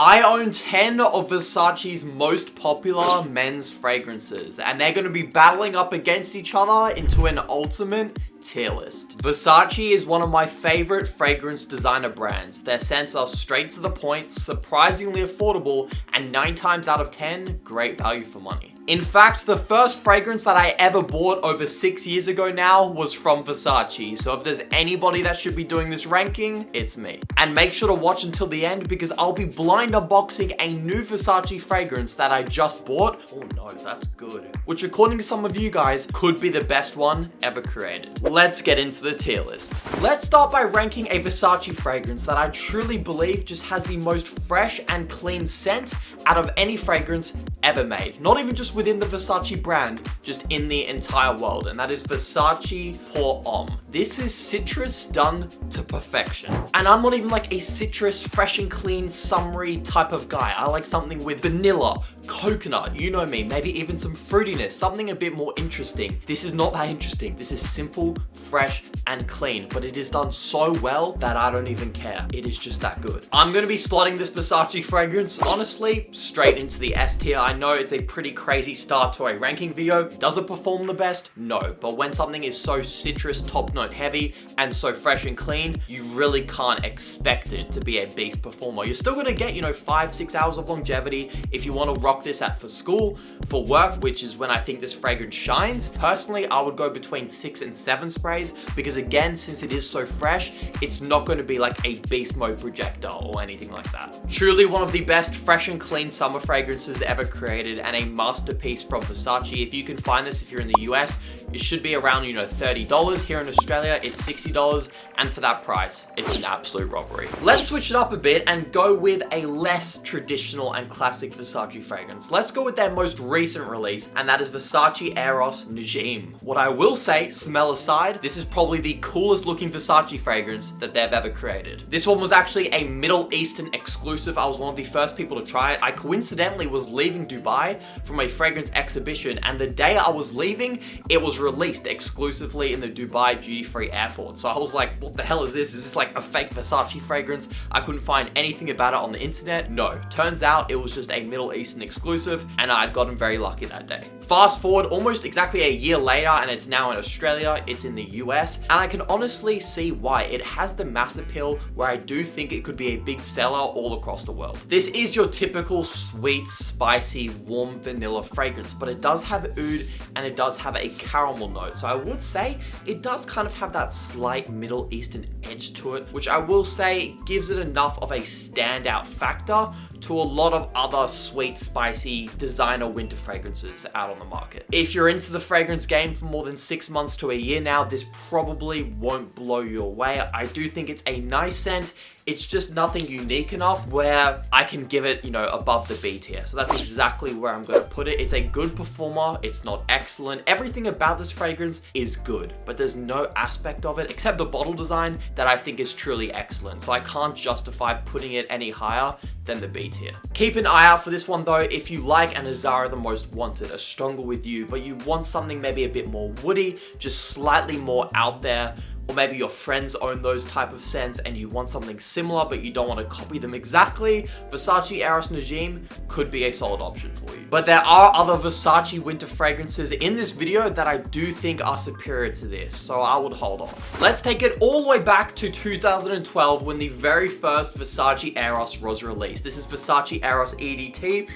I own 10 of Versace's most popular men's fragrances, and they're going to be battling up against each other into an ultimate tier list. Versace is one of my favorite fragrance designer brands. Their scents are straight to the point, surprisingly affordable, and 9 times out of 10, great value for money. In fact, the first fragrance that I ever bought over 6 years ago now was from Versace. So if there's anybody that should be doing this ranking, it's me. And make sure to watch until the end because I'll be blind unboxing a new Versace fragrance that I just bought. Oh no, that's good. Which according to some of you guys, could be the best one ever created. Let's get into the tier list. Let's start by ranking a Versace fragrance that I truly believe just has the most fresh and clean scent out of any fragrance ever made. Not even just within the Versace brand, just in the entire world, and that is Versace Pour Homme. This is citrus done to perfection. And I'm not even like a citrus, fresh and clean, summery type of guy. I like something with vanilla, coconut, you know me, maybe even some fruitiness, something a bit more interesting. This is not that interesting. This is simple, fresh, and clean, but it is done so well that I don't even care. It is just that good. I'm gonna be slotting this Versace fragrance, honestly, straight into the S tier. I know it's a pretty crazy start to a ranking video. Does it perform the best? No, but when something is so citrus, top note heavy, and so fresh and clean, you really can't expect it to be a beast performer. You're still gonna get, 5-6 hours of longevity if you wanna rock this at for school, for work, which is when I think this fragrance shines. Personally, I would go between 6 and 7 sprays because again, since it is so fresh, it's not going to be like a beast mode projectile or anything like that. Truly one of the best fresh and clean summer fragrances ever created and a masterpiece from Versace. If you can find this, if you're in the US, it should be around, $30. Here in Australia, it's $60, and for that price, it's an absolute robbery. Let's switch it up a bit and go with a less traditional and classic Versace fragrance. Let's go with their most recent release, and that is Versace Eros Najim. What I will say, smell aside, this is probably the coolest looking Versace fragrance that they've ever created. This one was actually a Middle Eastern exclusive. I was one of the first people to try it. I coincidentally was leaving Dubai from a fragrance exhibition, and the day I was leaving, it was released exclusively in the Dubai duty-free airport. So I was like, what the hell is this? Is this like a fake Versace fragrance? I couldn't find anything about it on the internet. No, turns out it was just a Middle Eastern exclusive, and I'd gotten very lucky that day. Fast forward almost exactly a year later, and it's now in Australia, it's in the US, and I can honestly see why. It has the mass appeal where I do think it could be a big seller all across the world. This is your typical sweet, spicy, warm vanilla fragrance, but it does have oud and it does have a caramel note. So I would say it does kind of have that slight Middle Eastern edge to it, which I will say gives it enough of a standout factor to a lot of other sweet, spicy designer winter fragrances out on the market. If you're into the fragrance game for more than 6 months to a year now, this probably won't blow you away. I do think it's a nice scent. It's just nothing unique enough where I can give it, above the B tier. So that's exactly where I'm going to put it. It's a good performer. It's not excellent. Everything about this fragrance is good, but there's no aspect of it except the bottle design that I think is truly excellent. So I can't justify putting it any higher than the B tier. Keep an eye out for this one though. If you like an Azara the Most Wanted, a stronger with you, but you want something maybe a bit more woody, just slightly more out there, or maybe your friends own those type of scents and you want something similar but you don't want to copy them exactly, Versace Eros Najim could be a solid option for you. But there are other Versace winter fragrances in this video that I do think are superior to this, so I would hold off. Let's take it all the way back to 2012 when the very first Versace Eros was released. This is Versace Eros EDT.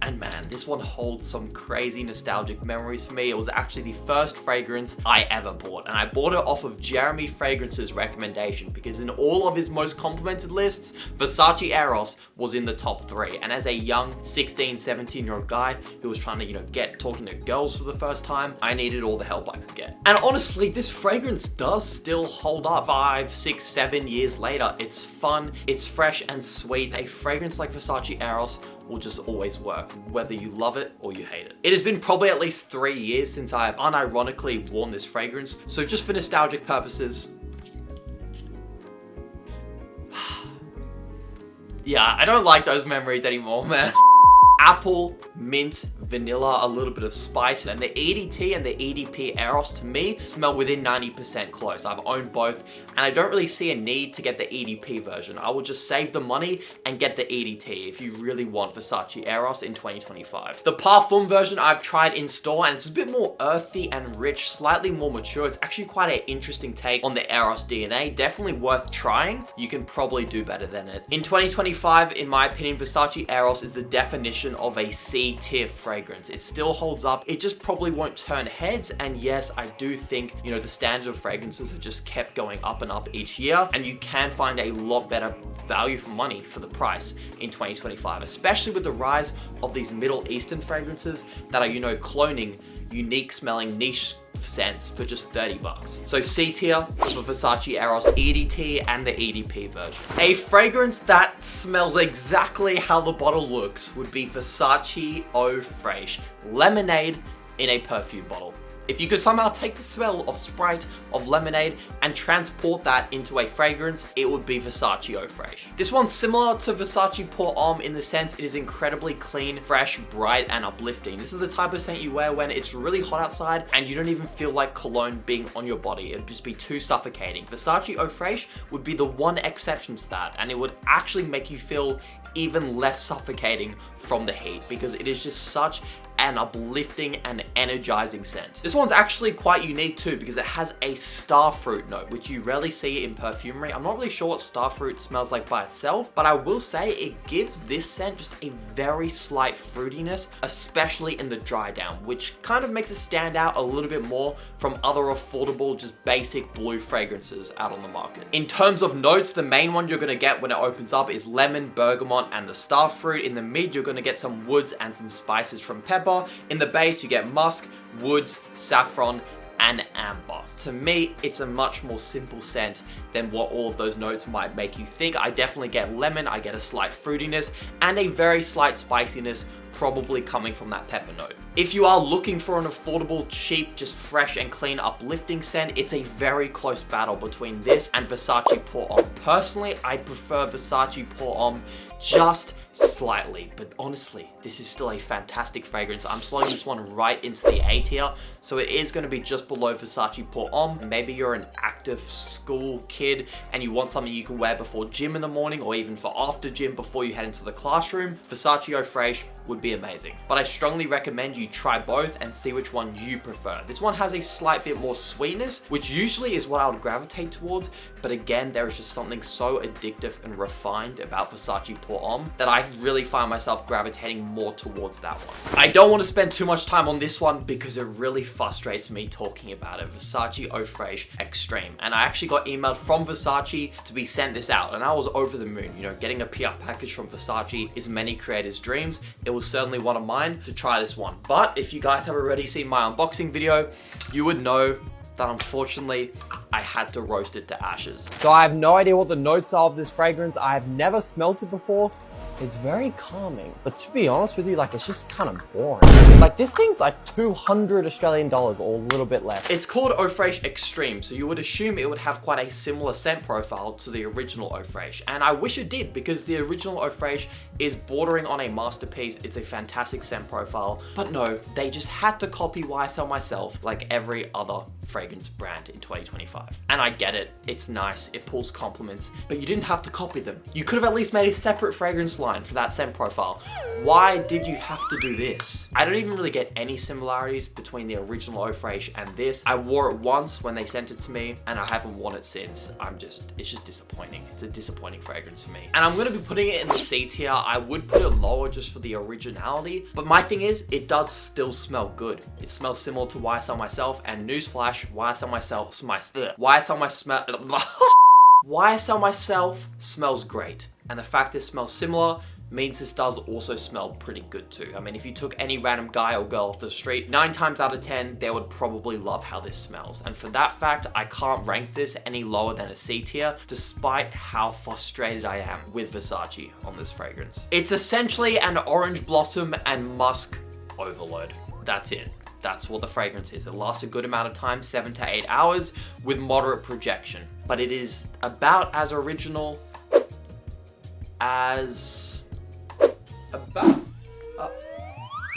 And man, this one holds some crazy nostalgic memories for me. It was actually the first fragrance I ever bought. And I bought it off of Jeremy Fragrance's recommendation because in all of his most complimented lists, Versace Eros was in the top 3. And as a young 16, 17-year-old guy who was trying to, get talking to girls for the first time, I needed all the help I could get. And honestly, this fragrance does still hold up 5, 6, 7 years later. It's fun, it's fresh and sweet. A fragrance like Versace Eros will just always work, whether you love it or you hate it. It has been probably at least 3 years since I have unironically worn this fragrance, so just for nostalgic purposes, yeah, I don't like those memories anymore, man. apple, mint, vanilla, a little bit of spice, and the EDT and the EDP Eros to me smell within 90% close. I've owned both, and I don't really see a need to get the EDP version. I will just save the money and get the EDT if you really want Versace Eros in 2025. The Parfum version I've tried in store, and it's a bit more earthy and rich, slightly more mature. It's actually quite an interesting take on the Eros DNA. Definitely worth trying. You can probably do better than it. In 2025, in my opinion, Versace Eros is the definition of a C-tier fragrance. It still holds up. It just probably won't turn heads. And yes, I do think, you know, the standard of fragrances have just kept going up and up each year. And you can find a lot better value for money for the price in 2025, especially with the rise of these Middle Eastern fragrances that are, you know, cloning unique smelling niche scents for just 30 bucks. So C tier for Versace Eros EDT and the EDP version. A fragrance that smells exactly how the bottle looks would be Versace Eau Fraiche Lemonade in a perfume bottle. If you could somehow take the smell of Sprite, of lemonade, and transport that into a fragrance, it would be Versace Eau Fraiche. This one's similar to Versace Pour Homme in the sense it is incredibly clean, fresh, bright, and uplifting. This is the type of scent you wear when it's really hot outside and you don't even feel like cologne being on your body. It'd just be too suffocating. Versace Eau Fraiche would be the one exception to that, and it would actually make you feel even less suffocating from the heat because it is just such an uplifting and energizing scent. This one's actually quite unique too because it has a starfruit note, which you rarely see in perfumery. I'm not really sure what starfruit smells like by itself, but I will say it gives this scent just a very slight fruitiness, especially in the dry down, which kind of makes it stand out a little bit more from other affordable, just basic blue fragrances out on the market. In terms of notes, the main one you're gonna get when it opens up is lemon, bergamot, and the starfruit. In the mid, you're gonna get some woods and some spices from pepper. In the base, you get musk, woods, saffron, and amber. To me, it's a much more simple scent than what all of those notes might make you think. I definitely get lemon, I get a slight fruitiness, and a very slight spiciness, probably coming from that pepper note. If you are looking for an affordable, cheap, just fresh and clean, uplifting scent, it's a very close battle between this and Versace Pour Homme. Personally, I prefer Versace Pour Homme just slightly, but honestly, this is still a fantastic fragrance. I'm slotting this one right into the A tier, so it is going to be just below Versace Pour Homme. Maybe you're an active school kid and you want something you can wear before gym in the morning or even for after gym before you head into the classroom. Versace Eau Fraiche would be amazing, but I strongly recommend you try both and see which one you prefer. This one has a slight bit more sweetness, which usually is what I would gravitate towards, but again, there is just something so addictive and refined about Versace Pour Homme that I really find myself gravitating more towards that one. I don't want to spend too much time on this one because it really frustrates me talking about it. Versace Eau Fraiche Extreme. And I actually got emailed from Versace to be sent this out, and I was over the moon. You know, getting a PR package from Versace is many creators' dreams. It was certainly one of mine to try this one. But if you guys have already seen my unboxing video, you would know that unfortunately I had to roast it to ashes. So I have no idea what the notes are of this fragrance. I have never smelt it before. It's very calming, but to be honest with you, like, it's just kind of boring. Like, this thing's like 200 Australian dollars or a little bit less. It's called Eau Fraiche Extreme, so you would assume it would have quite a similar scent profile to the original Eau Fraiche. And I wish it did, because the original Eau Fraiche is bordering on a masterpiece. It's a fantastic scent profile, but no, they just had to copy YSL Myself like every other fragrance brand in 2025. And I get it, it's nice, it pulls compliments, but you didn't have to copy them. You could have at least made a separate fragrance line for that scent profile. Why did you have to do this? I don't even really get any similarities between the original Eau Fraiche and this. I wore it once when they sent it to me, and I haven't worn it since. It's just disappointing. It's a disappointing fragrance for me. And I'm gonna be putting it in the C tier. I would put it lower just for the originality, but my thing is, it does still smell good. It smells similar to YSL Myself, and newsflash, YSL Myself smells great. And the fact this smells similar means this does also smell pretty good too. I mean, if you took any random guy or girl off the street, 9 times out of 10, they would probably love how this smells. And for that fact, I can't rank this any lower than a C tier, despite how frustrated I am with Versace on this fragrance. It's essentially an orange blossom and musk overload. That's it. That's what the fragrance is. It lasts a good amount of time, 7 to 8 hours, with moderate projection. But it is about as original as...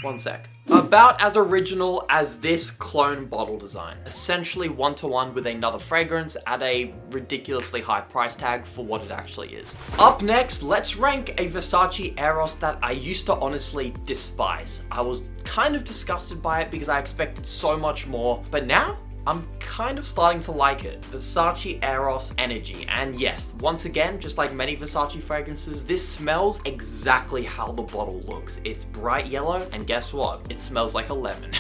One sec. About as original as this clone bottle design. Essentially one-to-one with another fragrance at a ridiculously high price tag for what it actually is. Up next, let's rank a Versace Eros that I used to honestly despise. I was kind of disgusted by it because I expected so much more, but now I'm kind of starting to like it. Versace Eros Energy. And yes, once again, just like many Versace fragrances, this smells exactly how the bottle looks. It's bright yellow, and guess what? It smells like a lemon.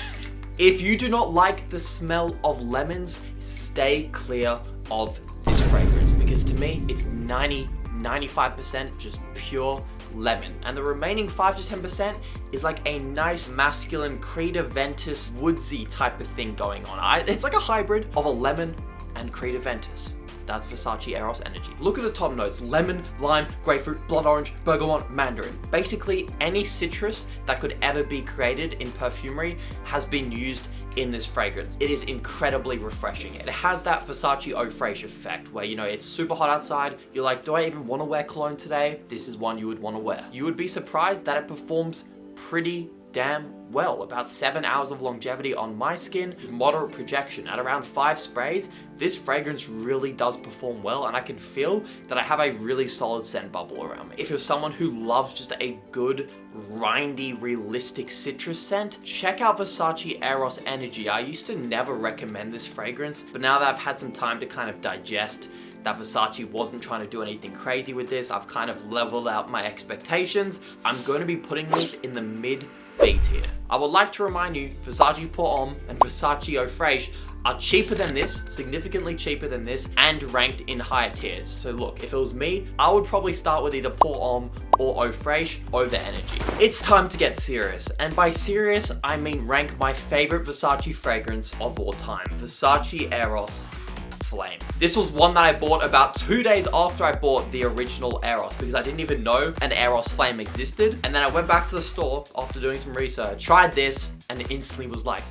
If you do not like the smell of lemons, stay clear of this fragrance, because to me, it's 95% just pure lemon, and the remaining 5 to 10% is like a nice masculine Creative Ventus woodsy type of thing going on. It's like a hybrid of a lemon and Creative Ventus. That's Versace Eros Energy. Look at the top notes: lemon, lime, grapefruit, blood orange, bergamot, mandarin. Basically any citrus that could ever be created in perfumery has been used in this fragrance. It is incredibly refreshing. It has that Versace Eau Fraiche effect where, you know, it's super hot outside. You're like, do I even want to wear cologne today? This is one you would want to wear. You would be surprised that it performs pretty damn well. About 7 hours of longevity on my skin, moderate projection. At around 5 sprays, this fragrance really does perform well, and I can feel that I have a really solid scent bubble around me. If you're someone who loves just a good, rindy, realistic citrus scent, check out Versace Eros Energy. I used to never recommend this fragrance, but now that I've had some time to kind of digest that Versace wasn't trying to do anything crazy with this, I've kind of leveled out my expectations. I'm going to be putting this in the mid B tier. I would like to remind you, Versace Pour Homme and Versace Eau Fraiche are cheaper than this, significantly cheaper than this, and ranked in higher tiers. So look, if it was me, I would probably start with either Pour Homme or Eau Fraiche over Energy. It's time to get serious, and by serious, I mean rank my favorite Versace fragrance of all time, Versace Eros Flame. This was one that I bought about 2 days after I bought the original Eros, because I didn't even know an Eros Flame existed. And then I went back to the store after doing some research, tried this, and instantly was like,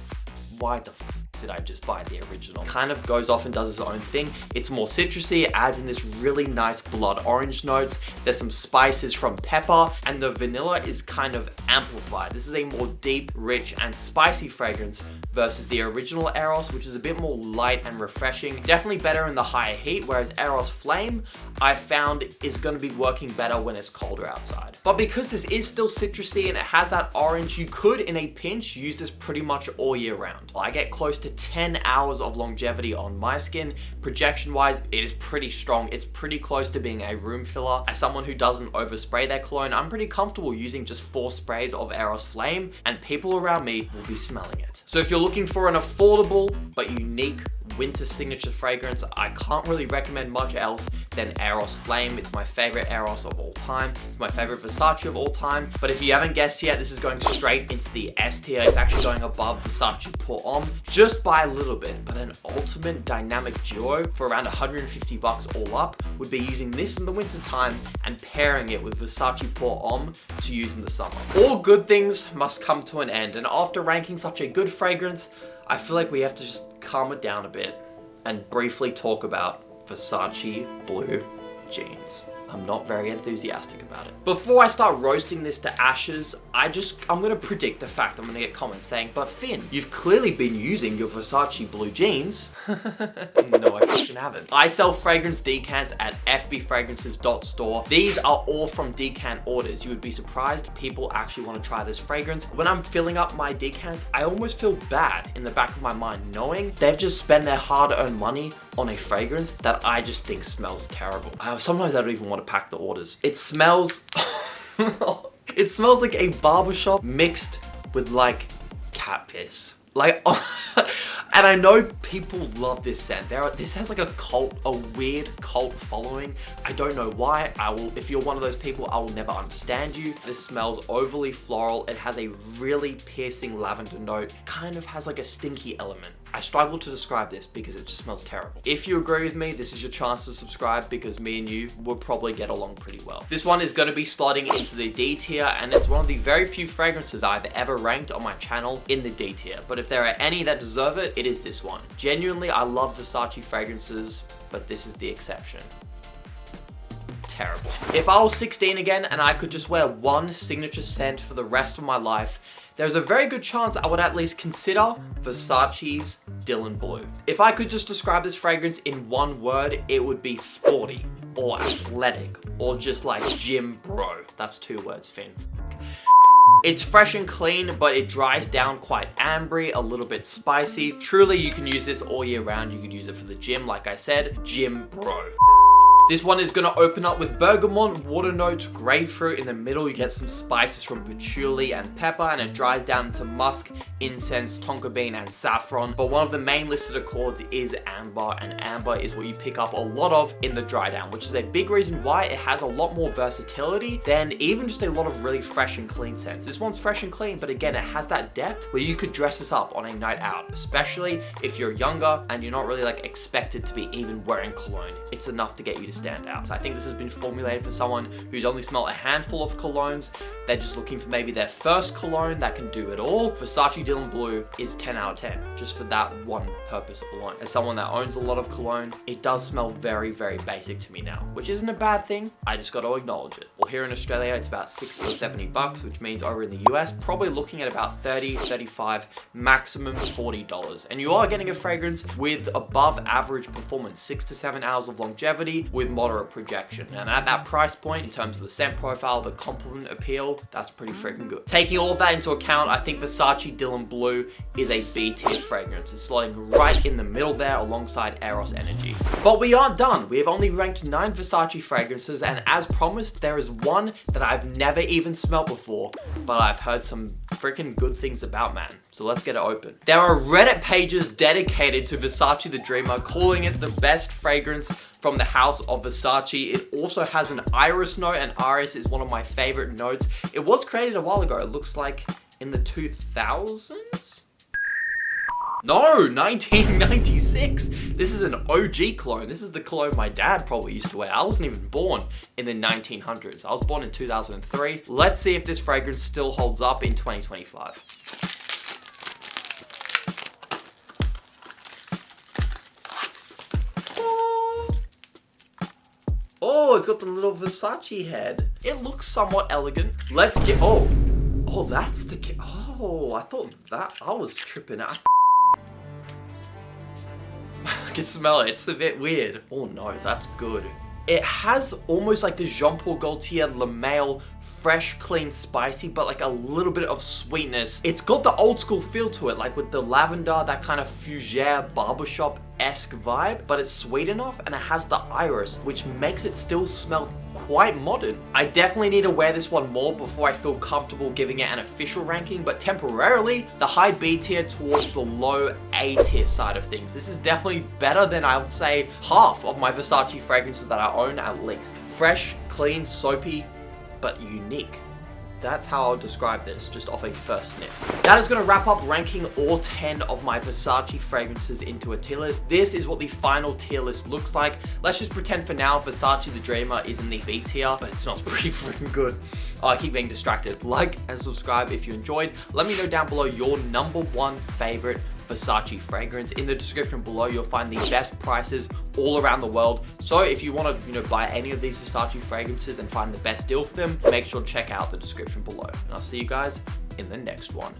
why the f did I just buy the original? Kind of goes off and does its own thing. It's more citrusy, it adds in this really nice blood orange notes. There's some spices from pepper, and the vanilla is kind of amplified. This is a more deep, rich, and spicy fragrance versus the original Eros, which is a bit more light and refreshing. Definitely better in the higher heat, whereas Eros Flame, I found, is going to be working better when it's colder outside. But because this is still citrusy and it has that orange, you could, in a pinch, use this pretty much all year round. I get close to 10 hours of longevity on my skin. Projection wise, it is pretty strong. It's pretty close to being a room filler. As someone who doesn't overspray their cologne, I'm pretty comfortable using just 4 sprays of Eros Flame, and people around me will be smelling it. So if you're looking for an affordable but unique winter signature fragrance, I can't really recommend much else than Eros Flame. It's my favorite Eros of all time. It's my favorite Versace of all time. But if you haven't guessed yet, this is going straight into the S tier. It's actually going above Versace Pour Homme just by a little bit. But an ultimate dynamic duo for around 150 bucks all up would be using this in the winter time and pairing it with Versace Pour Homme to use in the summer. All good things must come to an end, and after ranking such a good fragrance, I feel like we have to just calm it down a bit and briefly talk about Versace blue jeans. I'm not very enthusiastic about it. Before I start roasting this to ashes, I'm gonna predict the fact I'm gonna get comments saying, but Finn, you've clearly been using your Versace blue jeans. No, I fucking haven't. I sell fragrance decants at fbfragrances.store. These are all from decant orders. You would be surprised people actually want to try this fragrance. When I'm filling up my decants, I almost feel bad in the back of my mind knowing they've just spent their hard-earned money on a fragrance that I just think smells terrible. Sometimes I don't even want to pack the orders. It smells it smells like a barbershop mixed with like cat piss. Like, and I know people love this scent. This has like a weird cult following. I don't know why. If you're one of those people, I will never understand you. This smells overly floral. It has a really piercing lavender note. Kind of has like a stinky element. I struggle to describe this because it just smells terrible. If you agree with me, this is your chance to subscribe because me and you will probably get along pretty well. This one is going to be slotting into the D tier, and it's one of the very few fragrances I've ever ranked on my channel in the D tier. But if there are any that deserve it, it is this one. Genuinely, I love Versace fragrances, but this is the exception. Terrible. If I was 16 again and I could just wear one signature scent for the rest of my life, there's a very good chance I would at least consider Versace's Dylan Blue. If I could just describe this fragrance in one word, it would be sporty, or athletic, or just like gym bro. That's 2 words, Finn. It's fresh and clean, but it dries down quite ambery, a little bit spicy. Truly, you can use this all year round. You could use it for the gym, like I said, gym bro. This one is gonna open up with bergamot, water notes, grapefruit. In the middle, you get some spices from patchouli and pepper, and it dries down into musk, incense, tonka bean, and saffron. But one of the main listed accords is amber, and amber is what you pick up a lot of in the dry down, which is a big reason why it has a lot more versatility than even just a lot of really fresh and clean scents. This one's fresh and clean, but again, it has that depth where you could dress this up on a night out, especially if you're younger and you're not really like expected to be even wearing cologne. It's enough to get you to stand out. So I think this has been formulated for someone who's only smelled a handful of colognes. They're just looking for maybe their first cologne that can do it all. Versace Dylan Blue is 10 out of 10, just for that one purpose alone. As someone that owns a lot of cologne, it does smell very, very basic to me now, which isn't a bad thing. I just got to acknowledge it. Well, here in Australia, it's about 60 or 70 bucks, which means over in the US, probably looking at about 30, 35, maximum $40. And you are getting a fragrance with above average performance, 6 to 7 hours of longevity with moderate projection. And at that price point, in terms of the scent profile, the compliment appeal, that's pretty freaking good. Taking all of that into account, I think Versace Dylan Blue is a B tier fragrance. It's slotting right in the middle there alongside Eros Energy. But we aren't done. We have only ranked 9 Versace fragrances, and as promised, there is one that I've never even smelled before, but I've heard some freaking good things about, man. So let's get it open. There are Reddit pages dedicated to Versace the Dreamer, calling it the best fragrance from the house of Versace. It also has an iris note, and iris is one of my favorite notes. It was created a while ago. It looks like in the 2000s? No, 1996. This is an OG cologne. This is the cologne my dad probably used to wear. I wasn't even born in the 1900s. I was born in 2003. Let's see if this fragrance still holds up in 2025. Oh, it's got the little Versace head. It looks somewhat elegant. Let's get, oh, that's the, oh, I thought that, I was tripping out. I can smell it, it's a bit weird. Oh no, that's good. It has almost like the Jean Paul Gaultier Le Male, fresh, clean, spicy, but like a little bit of sweetness. It's got the old school feel to it, like with the lavender, that kind of fougere barbershop-esque vibe, but it's sweet enough, and it has the iris, which makes it still smell quite modern. I definitely need to wear this one more before I feel comfortable giving it an official ranking, but temporarily, the high B tier towards the low A tier side of things. This is definitely better than I would say half of my Versace fragrances that I own at least. Fresh, clean, soapy, but unique. That's how I'll describe this, just off a first sniff. That is going to wrap up ranking all 10 of my Versace fragrances into a tier list. This is what the final tier list looks like. Let's just pretend for now Versace the Dreamer is in the B tier, but it smells pretty freaking good. Oh, I keep being distracted. Like and subscribe if you enjoyed. Let me know down below your #1 favorite Versace fragrance. In the description below, you'll find the best prices all around the world. So if you want to, buy any of these Versace fragrances and find the best deal for them, make sure to check out the description below. And I'll see you guys in the next one.